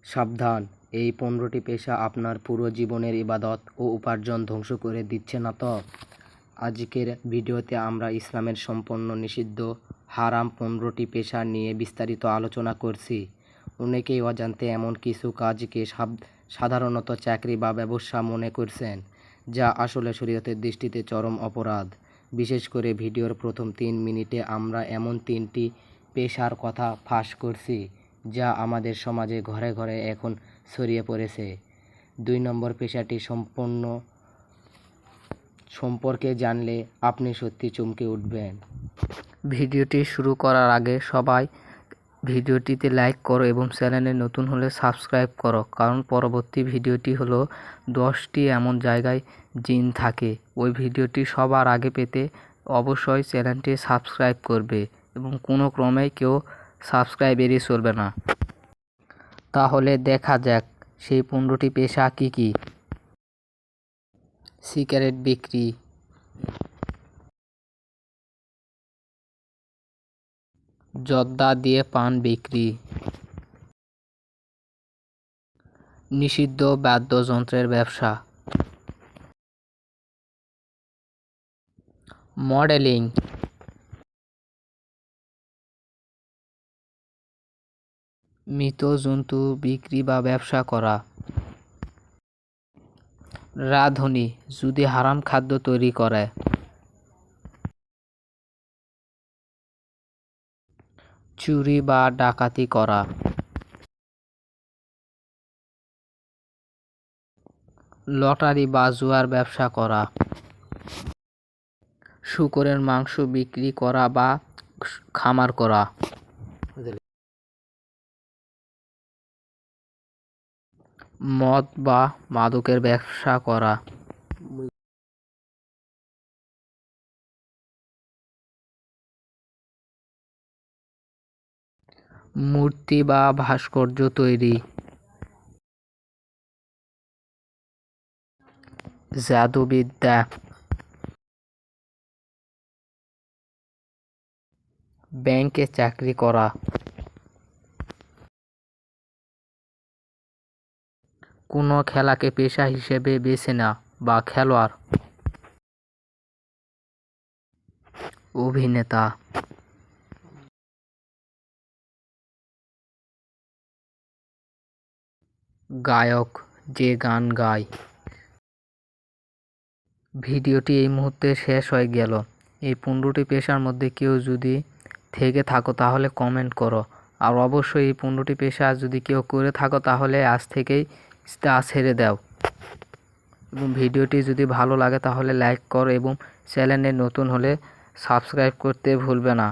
সাবধান, এই 15টি পেশা আপনার পুরো জীবনের ইবাদত ও উপার্জন ধ্বংস করে দিচ্ছে না তো? আজকের ভিডিওতে আমরা ইসলামের সম্পূর্ণ নিষিদ্ধ হারাম 15টি পেশা নিয়ে বিস্তারিত আলোচনা করছি। অনেকেই অজান্তে এমন কিছু কাজকে সাধারণত চাকরি বা ব্যবসা মনে করছেন, যা আসলে শরীয়তের দৃষ্টিতে চরম অপরাধ। বিশেষ করে ভিডিওর প্রথম 3 মিনিটে আমরা এমন 3টি পেশার কথা ফাঁস করছি, যা আমাদের সমাজে ঘরে ঘরে এখন ছড়িয়ে পড়েছে। 2 নম্বর পেশাটি সম্পর্কে জানলে আপনি সত্যি চমকে উঠবেন। ভিডিওটি শুরু করার আগে সবাই ভিডিওটিতে লাইক করো এবং চ্যানেলে নতুন হলে সাবস্ক্রাইব করো, কারণ পরবর্তী ভিডিওটি হলো 10টি এমন জায়গায় জিন থাকে। ওই ভিডিওটি সবার আগে পেতে অবশ্যই চ্যানেলটি সাবস্ক্রাইব করবে এবং কোনো ক্রমেই কেউ সাবস্ক্রাইব এড়িয়ে চলবে না। তাহলে দেখা যাক সেই 15টি পেশা কি কি। সিগারেট বিক্রি, জর্দা দিয়ে পান বিক্রি, নিষিদ্ধ বাদ্যযন্ত্রের ব্যবসা, মডেলিং, মৃত জন্তু বিক্রি বা ব্যবসা করা, রাঁধুনি যদি হারাম খাদ্য তৈরি করে, চুরি বা ডাকাতি করা, লটারি বা জুয়ার ব্যবসা করা, শূকরের মাংস বিক্রি করা বা খামার করা, মদ বা মাদকের ব্যবসা করা, মূর্তি বা ভাস্কর্য তৈরি, জাদুবিদ্যা, ব্যাংকে চাকরি করা, কোনো খেলাকে পেশা হিসেবে বেছে নেওয়া বা খেলোয়াড়, অভিনেতা, গায়ক যে গান গায়। ভিডিওটি এই মুহূর্তে শেষ হয়ে গেল। এই 15টি পেশার মধ্যে কেউ যদি থেকে থাকো তাহলে কমেন্ট করো, আর অবশ্যই এই 15টি পেশা যদি কেউ করে থাকো তাহলে আজ থেকেই তা ছেড়ে দাও। এবং ভিডিওটি যদি ভালো লাগে তাহলে লাইক করো এবং চ্যানেলে নতুন হলে সাবস্ক্রাইব করতে ভুলবে না।